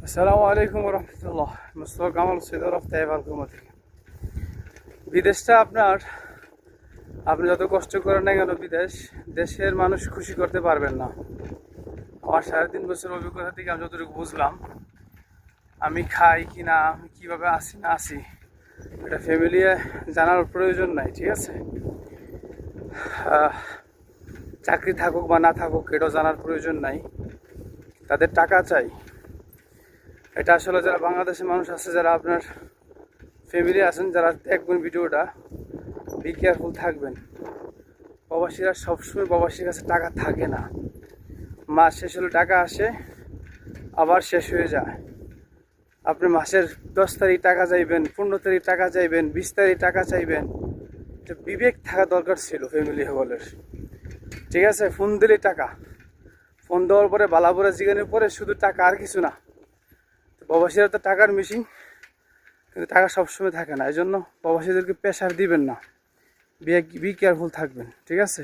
আসসালামু আলাইকুম রহমতুল্লাহ। মুস্তফা কামাল সৈয়দ তাইবার থেকে। বিদেশটা আপনি যত কষ্ট করেন না কেন, দেশের মানুষ খুশি করতে পারবেন না। আমার 3.5 বছর অভিজ্ঞতা থেকে আমি যতটুকু বুঝলাম, আমি খাই কি না, আমি কীভাবে আসি না আসি, এটা ফ্যামিলি জানার প্রয়োজন নাই। ঠিক আছে, চাকরি থাকুক বা না থাকুক এটাও জানার প্রয়োজন নাই। তাদের টাকা চাই। এটা আসলে যারা বাংলাদেশের মানুষ আছে, যারা আপনার ফ্যামিলি আছেন, যারা দেখবেন ভিডিওটা, বি কেয়ারফুল থাকবেন। প্রবাসীরা সবসময় প্রবাসীর কাছে টাকা থাকে না। মাস শেষ হলে টাকা আসে, আবার শেষ হয়ে যায়। আপনি মাসের 10 তারিখ টাকা চাইবেন, 15 তারিখ টাকা চাইবেন, 20 তারিখ টাকা চাইবেন। এটা বিবেক থাকা দরকার ছিল ফ্যামিলি সকলের। ঠিক আছে, ফোন দিলেই টাকা, ফোন দেওয়ার পরে বালাপুরা জিগানোর পরে শুধু টাকা, আর কিছু না। প্রবাসীরা তো টাকার মেশিন, কিন্তু টাকা সবসময় থাকে না। এই জন্য প্রবাসীদেরকে প্রেশার দিবেন না, বি কেয়ারফুল থাকবেন। ঠিক আছে।